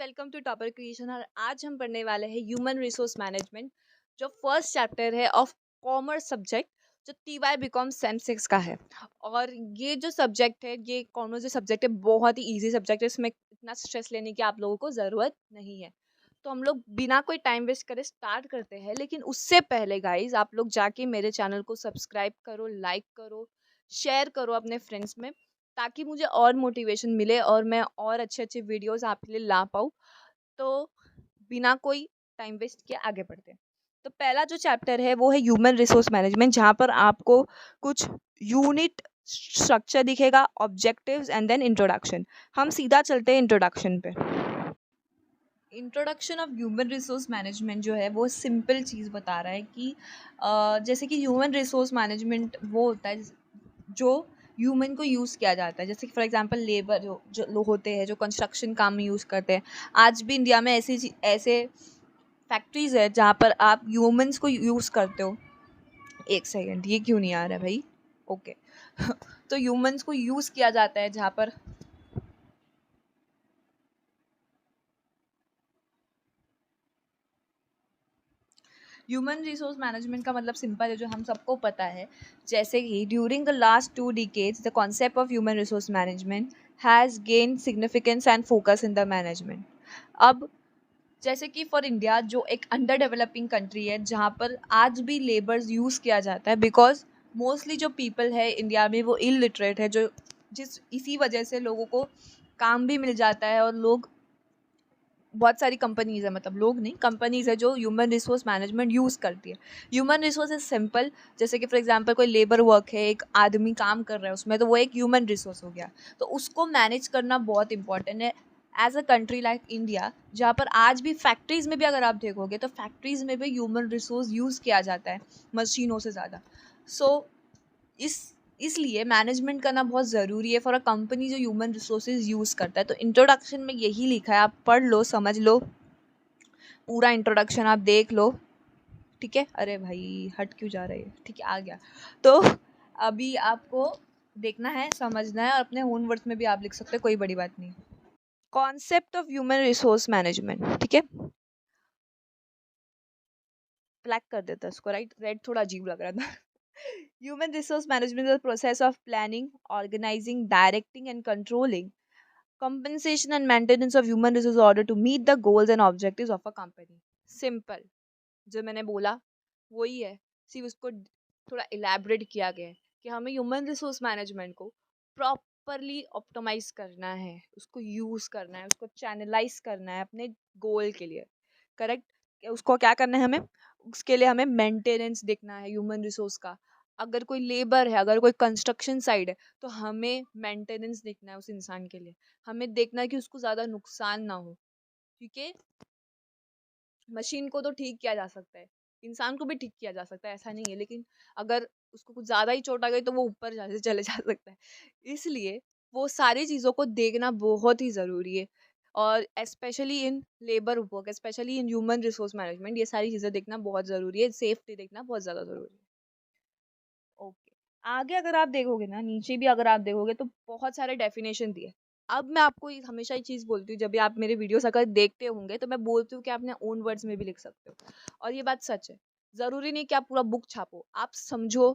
Welcome to topper creation. और आज हम पढ़ने वाले हैं ह्यूमन रिसोर्स मैनेजमेंट, जो फर्स्ट चैप्टर है ऑफ कॉमर्स सब्जेक्ट, जो TY बीकॉम सेम 6 का है। और ये जो सब्जेक्ट है, ये कॉमर्स जो सब्जेक्ट है, बहुत ही इजी सब्जेक्ट है। इसमें इतना स्ट्रेस लेने की आप लोगों को ज़रूरत नहीं है। तो हम लोग बिना कोई टाइम वेस्ट करे स्टार्ट करते हैं। लेकिन उससे पहले गाइज, आप लोग जाके मेरे चैनल को सब्सक्राइब करो, लाइक करो, शेयर करो अपने फ्रेंड्स में, ताकि मुझे और मोटिवेशन मिले और मैं और अच्छे अच्छे वीडियोस आपके लिए ला पाऊँ। तो बिना कोई टाइम वेस्ट किए आगे बढ़ते हैं। तो पहला जो चैप्टर है वो है ह्यूमन रिसोर्स मैनेजमेंट, जहाँ पर आपको कुछ यूनिट स्ट्रक्चर दिखेगा, ऑब्जेक्टिव्स एंड देन इंट्रोडक्शन। हम सीधा चलते हैं इंट्रोडक्शन पे। Introduction of human resource management जो है वो सिंपल चीज़ बता रहा है कि जैसे कि ह्यूमन रिसोर्स मैनेजमेंट वो होता है जो ह्यूमन को यूज़ किया जाता है। जैसे कि फॉर एग्जांपल लेबर जो लोग होते हैं, जो कंस्ट्रक्शन काम में यूज़ करते हैं। आज भी इंडिया में ऐसे फैक्ट्रीज़ है जहाँ पर आप ह्यूमंस को यूज़ करते हो। एक सेकेंड, ये क्यों नहीं आ रहा है भाई? ओके तो ह्यूमंस को यूज़ किया जाता है जहाँ पर ह्यूमन रिसोर्स मैनेजमेंट का मतलब सिंपल है, जो हम सबको पता है। जैसे कि during the last 2 decades the concept of human resource management has gain significance and focus in the management. अब जैसे कि फॉर इंडिया, जो एक अंडर डेवलपिंग कंट्री है, जहाँ पर आज भी लेबर्स यूज़ किया जाता है, बिकॉज मोस्टली जो पीपल है इंडिया में वो इलिटरेट है, जो इसी वजह से लोगों को काम भी मिल जाता है। और लोग, बहुत सारी कंपनीज़ है, मतलब लोग नहीं, कंपनीज़ है जो ह्यूमन रिसोर्स मैनेजमेंट यूज़ करती है। Human resource is simple. जैसे कि फॉर एग्जांपल कोई लेबर वर्क है, एक आदमी काम कर रहा है उसमें, तो वो एक ह्यूमन रिसोर्स हो गया। तो उसको मैनेज करना बहुत इंपॉर्टेंट है as a country like India, जहाँ पर आज भी फैक्ट्रीज़ में भी अगर आप देखोगे तो फैक्ट्रीज़ में भी ह्यूमन रिसोर्स यूज़ किया जाता है मशीनों से ज़्यादा। सो इस इसलिए मैनेजमेंट करना बहुत ज़रूरी है फॉर अ कंपनी जो ह्यूमन रिसोर्सेज यूज़ करता है। तो इंट्रोडक्शन में यही लिखा है, आप पढ़ लो, समझ लो, पूरा इंट्रोडक्शन आप देख लो। ठीक है, अरे भाई हट क्यों जा रहे हैं? ठीक है, आ गया। तो अभी आपको देखना है, समझना है, और अपने ओन वर्ड्स में भी आप लिख सकते हो, कोई बड़ी बात नहीं। Concept of human resource management, ठीक है, ब्लैक कर देता है इसको, राइट? रेड थोड़ा अजीब लग रहा था human resource management is the process of planning, organizing, directing and controlling compensation and maintenance of human resource order to meet the goals and objectives of a company. Simple, जो मैंने बोला वही है, सिर्फ उसको थोड़ा इलेबरेट किया गया है कि हमें ह्यूमन रिसोर्स मैनेजमेंट को प्रॉपरली ऑप्टिमाइज करना है, उसको यूज़ करना है, उसको चैनलाइज करना है अपने गोल के लिए। करेक्ट? उसको क्या करना है हमें? उसके लिए हमें मेंटेनेंस देखना है ह्यूमन रिसोर्स का। अगर कोई लेबर है, अगर कोई कंस्ट्रक्शन साइड है, तो हमें मेंटेनेंस देखना है उस इंसान के लिए। हमें देखना है कि उसको ज़्यादा नुकसान ना हो, क्योंकि मशीन को तो ठीक किया जा सकता है, इंसान को भी ठीक किया जा सकता है, ऐसा नहीं है। लेकिन अगर उसको कुछ ज़्यादा ही चोट आ गई तो वो ऊपर चले जा सकता है। इसलिए वो सारी चीज़ों को देखना बहुत ही ज़रूरी है। और specially in labour work, specially in human resource management, ये सारी चीज़ें देखना बहुत ज़रूरी है। सेफ्टी देखना बहुत ज़्यादा ज़रूरी है। ओके, आगे अगर आप देखोगे ना, नीचे भी अगर आप देखोगे तो बहुत सारे डेफिनेशन दिए। अब मैं आपको हमेशा ये चीज़ बोलती हूँ, जब भी आप मेरे वीडियोस अगर देखते होंगे तो मैं बोलती हूँ कि आप अपने ओन वर्ड्स में भी लिख सकते हो। और ये बात सच है। ज़रूरी नहीं कि आप पूरा बुक छापो, आप समझो,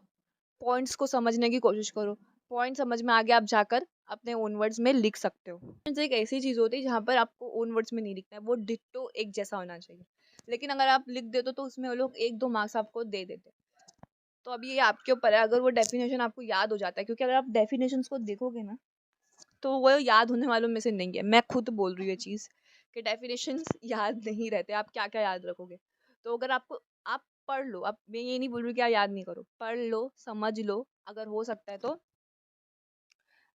पॉइंट्स को समझने की कोशिश करो। पॉइंट समझ में आगे आप जाकर अपने ओन वर्ड्स में लिख सकते हो। Friends, एक ऐसी चीज़ होती है जहाँ पर आपको ओन वर्ड्स में नहीं लिखना है, वो डिट्टो एक जैसा होना चाहिए। लेकिन अगर आप लिख देते हो तो उसमें वो लोग 1-2 मार्क्स आपको दे देते हैं। तो अब ये आपके ऊपर है, अगर वो डेफिनेशन आपको याद हो जाता है, क्योंकि अगर आप डेफिनेशंस को देखोगे ना, तो वो याद होने वालों में से नहीं है। मैं खुद बोल रही हूँ ये चीज़ कि डेफिनेशंस याद नहीं रहते, आप क्या-क्या याद रखोगे? तो अगर आपको, आप पढ़ लो, अब मैं ये नहीं बोल रही हूँ कि आप याद नहीं करो, पढ़ लो, समझ लो, अगर हो सकता है तो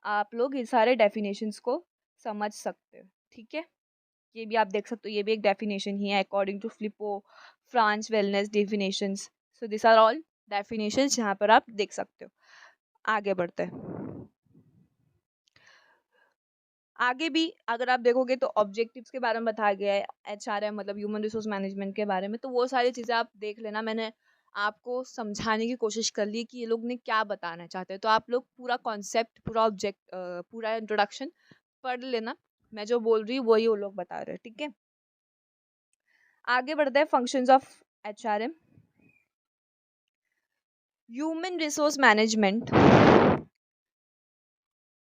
आप लोग ये सारे डेफिनेशंस को समझ सकते हो, ठीक है? ये भी आप देख सकते हो, ये भी एक डेफिनेशन ही है according to Flippo France wellness definitions. So this are all definitions जहाँ पर आप देख सकते हो। आगे बढ़ते हैं। आगे भी अगर आप देखोगे तो ऑब्जेक्टिव्स के बारे में बताया गया है, HRM मतलब ह्यूमन रिसोर्स मैनेजमेंट के बारे में। तो वो सारी चीज़ें आप देख लेना। मैंने आपको समझाने की कोशिश कर ली कि ये लोग ने क्या बताना चाहते हैं। तो आप लोग पूरा कॉन्सेप्ट, पूरा ऑब्जेक्ट, पूरा इंट्रोडक्शन पढ़ लेना। मैं जो बोल रही हूँ वही वो लोग बता रहे हैं, ठीक है। आगे बढ़ते हैं, functions of HRM. Human resource management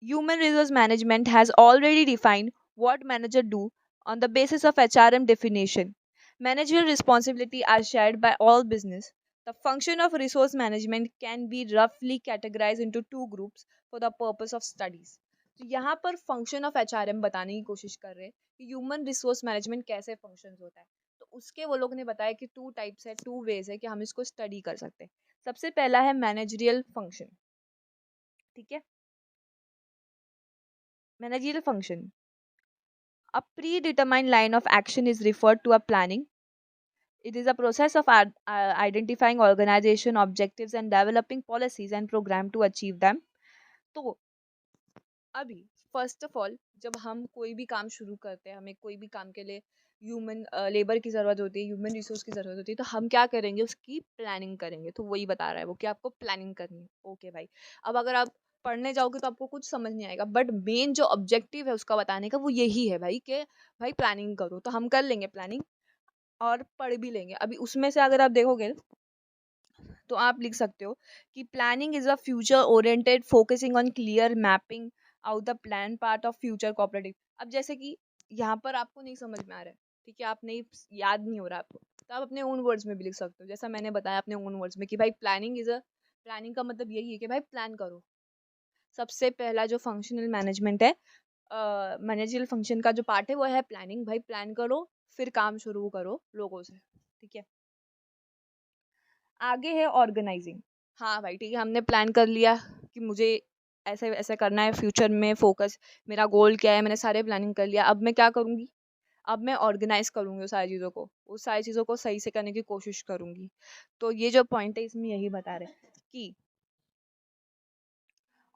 Human resource management has already defined what managers do on the basis of HRM definition. Managerial responsibility are shared by all business. The function of resource management can be roughly categorized into two groups for the purpose of studies. तो यहाँ पर function of HRM बताने की कोशिश कर रहे हैं कि ह्यूमन रिसोर्स मैनेजमेंट कैसे फंक्शन होता है। तो उसके वो लोग ने बताया कि टू टाइप्स है, टू वेज है कि हम इसको स्टडी कर सकते हैं। सबसे पहला है मैनेजरियल फंक्शन, ठीक है। Managerial function, a predetermined line of action is referred to a planning. It is a process of identifying organization objectives and developing policies and program to achieve them. तो अभी फर्स्ट ऑफ ऑल जब हम कोई भी काम शुरू करते हैं, हमें कोई भी काम के लिए ह्यूमन लेबर की ज़रूरत होती है, ह्यूमन रिसोर्स की ज़रूरत होती है, तो हम क्या करेंगे, उसकी प्लानिंग करेंगे। तो वही बता रहा है वो कि आपको प्लानिंग करनी है। ओके भाई, अब अगर आप पढ़ने जाओगे तो आपको कुछ समझ नहीं आएगा, बट मेन जो ऑब्जेक्टिव है उसका बताने का वो यही है भाई कि भाई प्लानिंग करो। तो हम कर लेंगे प्लानिंग और पढ़ भी लेंगे। अभी उसमें से अगर आप देखोगे तो आप लिख सकते हो कि planning is a future oriented focusing on clear mapping out the plan part of future cooperative. अब जैसे कि यहाँ पर आपको नहीं समझ में आ रहा है, ठीक है, आप नहीं, याद नहीं हो रहा आपको, तो आप अपने ओन वर्ड्स में भी लिख सकते हो, जैसा मैंने बताया अपने ओन वर्ड्स में कि भाई प्लानिंग का मतलब यही है कि भाई प्लान करो। सबसे पहला जो फंक्शनल मैनेजमेंट है, मैनेजरियल फंक्शन का जो पार्ट है वो है प्लानिंग। भाई प्लान करो, फिर काम शुरू करो लोगों से, ठीक है। आगे है ऑर्गेनाइजिंग। हाँ भाई ठीक है, हमने प्लान कर लिया कि मुझे ऐसे ऐसे करना है, फ्यूचर में फोकस, मेरा गोल क्या है, मैंने सारे प्लानिंग कर लिया। अब मैं क्या करूँगी, अब मैं ऑर्गेनाइज करूँगी उस सारी चीज़ों को, उस सारी चीज़ों को सही से करने की कोशिश करूँगी। तो ये जो पॉइंट है इसमें यही बता रहे हैं कि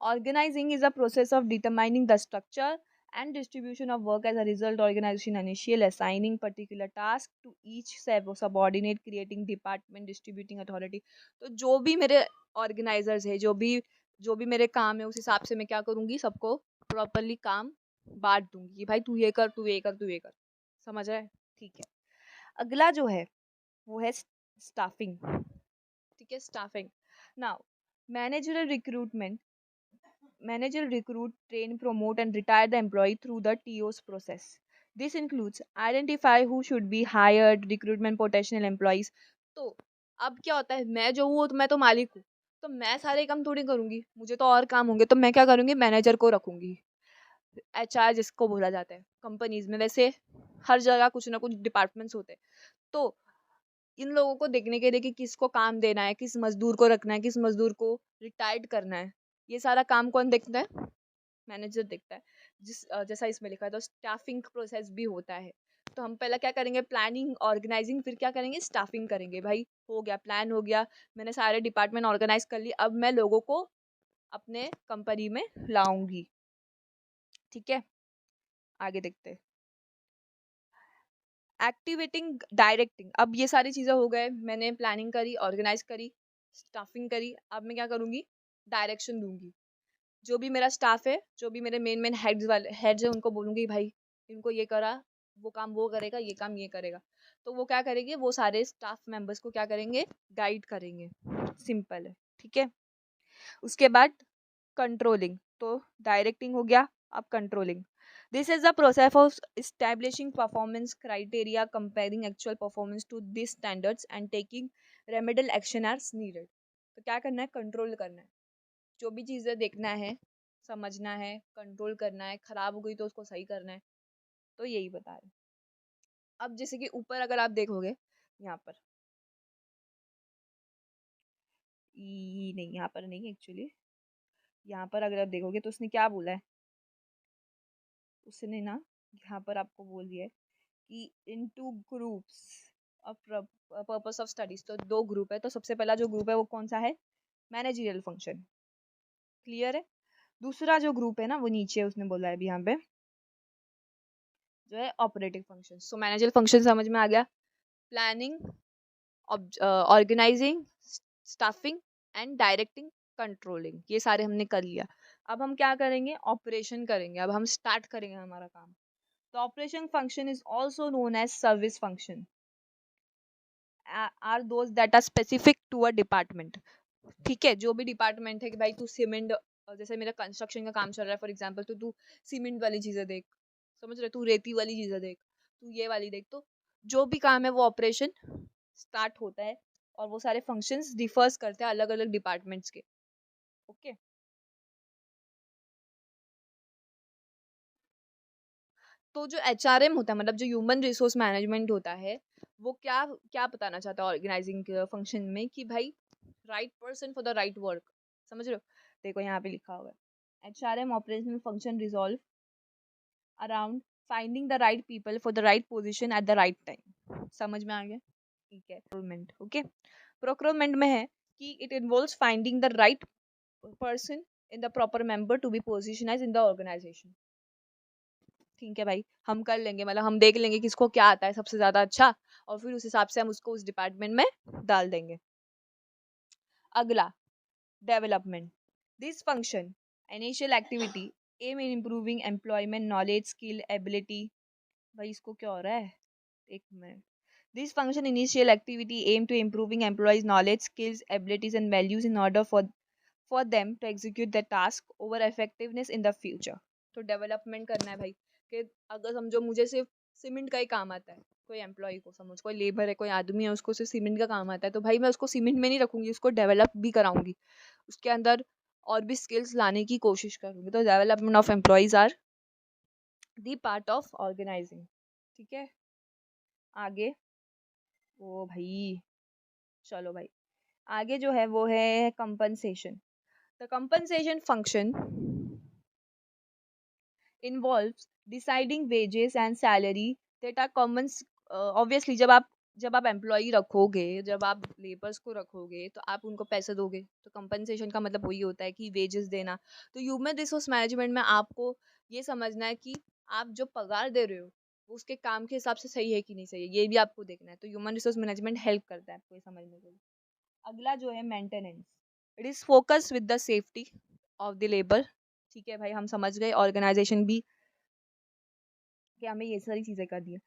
organizing is a process of determining the structure and distribution of work. As a result, organization initial assigning particular task to each subordinate, creating department, distributing authority. तो जो भी मेरे ऑर्गेनाइजर्स है, जो भी मेरे काम है, उस हिसाब से मैं क्या करूँगी, सबको प्रॉपरली काम बांट दूंगी कि भाई तू ये कर, तू ये कर, तू ये कर। समझ रहा है, ठीक है। अगला जो है वो है स्टाफिंग, ठीक है, staffing. Now managerial recruitment, manager recruit, train, promote, and retire the employee through the TOS process. This includes identify who should be hired, recruitment potential employees. तो अब क्या होता है, मैं जो हूँ तो मैं तो मालिक हूँ, तो मैं सारे काम थोड़ी करूँगी, मुझे तो और काम होंगे, तो मैं क्या करूँगी, मैनेजर को रखूँगी। एचआर जिसको बोला जाता है कंपनीज में, वैसे हर जगह कुछ ना कुछ डिपार्टमेंट्स होते हैं। तो इन लोगों को देखने के लिए कि किसको काम देना है, किस मजदूर को रखना है, किस मजदूर को रिटायर्ड करना है, ये सारा काम कौन देखता है, मैनेजर देखता है। जैसा इसमें लिखा है, तो स्टाफिंग प्रोसेस भी होता है। तो हम पहले क्या करेंगे, प्लानिंग ऑर्गेनाइजिंग, फिर क्या करेंगे, स्टाफिंग करेंगे। भाई हो गया, प्लान हो गया, मैंने सारे डिपार्टमेंट ऑर्गेनाइज कर लिए, अब मैं लोगों को अपने कंपनी में लाऊंगी, ठीक है। आगे देखते हैं, एक्टिवेटिंग डायरेक्टिंग। अब ये सारी चीज़ें हो गए, मैंने प्लानिंग करी, ऑर्गेनाइज करी, स्टाफिंग करी, अब मैं क्या करूँगी, डायरेक्शन दूंगी। जो भी मेरा स्टाफ है, जो भी मेरे मेन मेन हेड्स है, उनको बोलूँगी भाई इनको ये करा, वो काम वो करेगा, ये काम ये करेगा। तो वो क्या करेंगे, वो सारे स्टाफ मेंबर्स को क्या करेंगे, गाइड करेंगे। सिंपल है, ठीक है। उसके बाद कंट्रोलिंग, तो डायरेक्टिंग हो गया, अब controlling. This is the process of establishing performance criteria, comparing actual performance to this standards and taking remedial action as needed. तो क्या करना है, कंट्रोल करना है, जो भी चीज़ें देखना है, समझना है, कंट्रोल करना है, खराब हो गई तो उसको सही करना है। तो यही बता रहे। अब जैसे कि ऊपर अगर आप देखोगे, यहाँ पर नहीं, यहाँ पर नहीं एक्चुअली, यहाँ पर अगर आप देखोगे तो उसने क्या बोला है, उसने ना यहाँ पर आपको बोल दिया है कि in two groups of purpose of studies. तो दो ग्रुप है, तो सबसे पहला जो ग्रुप है वो कौन सा है, मैनेजरियल फंक्शन, क्लियर है। दूसरा जो ग्रुप है ना वो नीचे उसने बोला है अभी यहाँ पे, जो है operating function. So managerial function समझ में आ गया, planning, organizing, staffing and directing, controlling, ये सारे हमने कर लिया। अब हम क्या करेंगे, ऑपरेशन करेंगे, अब हम स्टार्ट करेंगे हमारा काम। The operation function is also known as service function. Are those that are specific to a department. ठीक है, जो भी डिपार्टमेंट है कि भाई तू सीमेंट, जैसे मेरा कंस्ट्रक्शन का काम चल रहा है फॉर एग्जांपल, तो तू सीमेंट वाली चीजें देख, समझ रहे, तू रेती वाली चीजें देख, तू ये वाली देख, तो जो भी काम है वो ऑपरेशन स्टार्ट होता है और वो सारे फंक्शंस डिफर्स करते हैं अलग अलग डिपार्टमेंट्स के। ओके, तो जो एचआरएम होता है, मतलब जो ह्यूमन रिसोर्स मैनेजमेंट होता है, वो क्या क्या बताना चाहता है ऑर्गेनाइजिंग फंक्शन में कि भाई right person for the right work, समझ रहे हो। देखो यहाँ पे लिखा हुआ है, HRM operational function resolve around finding the right people for the right position at the right time. समझ में आ गया, ठीक है। प्रोक्योरमेंट, ओके, प्रोक्योरमेंट में है कि it involves finding the right person in the proper member to be positioned in the organization। ठीक है भाई, हम कर लेंगे, मतलब हम देख लेंगे किसको क्या आता है सबसे ज्यादा अच्छा, और फिर उस हिसाब से हम उसको उस डिपार्टमेंट में डाल देंगे। अगला, development. This function initial activity aim in improving employment knowledge skill ability. भाई इसको क्या हो रहा है, एक minute. This function initial activity aim to improving employees' knowledge, skills, abilities, and values in order for them to execute the task over effectiveness in the future। तो development करना है भाई, कि अगर समझो मुझे सिर्फ सीमेंट का ही काम आता है, कोई एम्प्लॉय को, समझ कोई लेबर है, कोई आदमी है, उसको सिर्फ सीमेंट का काम आता है, तो भाई मैं उसको सीमेंट में नहीं रखूंगी, उसको डेवलप भी कराऊंगी, उसके अंदर और भी स्किल्स लाने की कोशिश करूंगी। तो development of employees are the part of organizing. ठीक है, आगे, ओ भाई, चलो भाई, आगे जो है वो है compensation. The compensation function involves deciding wages and salary that are common। Obviously जब आप एम्प्लॉय रखोगे, जब आप लेबर्स को रखोगे, तो आप उनको पैसे दोगे, तो कंपनसेशन का मतलब वही होता है कि वेजेस देना। तो ह्यूमन रिसोर्स मैनेजमेंट में आपको ये समझना है कि आप जो पगार दे रहे हो वो उसके काम के हिसाब से सही है कि नहीं सही है, ये भी आपको देखना है। तो ह्यूमन रिसोर्स मैनेजमेंट हेल्प करता है आपको ये समझने के लिए। अगला जो है maintenance, it is focus with the safety of the labour. ठीक है भाई, हम समझ गए ऑर्गेनाइजेशन भी कि हमें ये सारी चीजें करनी है।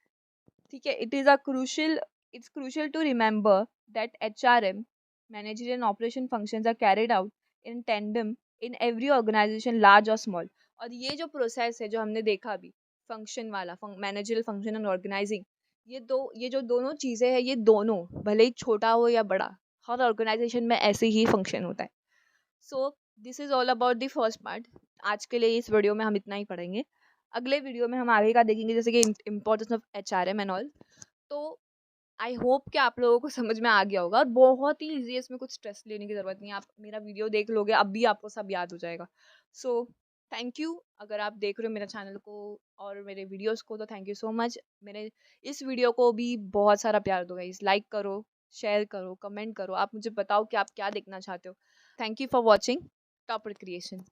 ठीक है, it's crucial to remember that HRM manager and operation functions are carried out in tandem in every organization large और स्मॉल। और ये जो प्रोसेस है जो हमने देखा अभी, फंक्शन वाला, मैनेजरल फंक्शन एंड ऑर्गेनाइजिंग, ये जो दोनों चीजें हैं, ये दोनों भले ही छोटा हो या बड़ा, हर ऑर्गेनाइजेशन में ऐसे ही फंक्शन होता है। So this is all about the first part. आज के लिए इस वीडियो में हम इतना ही पढ़ेंगे। अगले वीडियो में हम आगे का देखेंगे, जैसे कि importance of HRM and all. तो आई होप कि आप लोगों को समझ में आ गया होगा, और बहुत ही ईजी है, इसमें कुछ स्ट्रेस लेने की ज़रूरत नहीं है। आप मेरा वीडियो देख लोगे, अब भी आपको सब याद हो जाएगा। सो थैंक यू, अगर आप देख रहे हो मेरे चैनल को और मेरे वीडियोस को, तो थैंक यू सो मच। मेरे इस वीडियो को भी बहुत सारा प्यार दो गाइस, लाइक करो, शेयर करो, कमेंट करो, आप मुझे बताओ कि आप क्या देखना चाहते हो। Thank you for watching topper creation.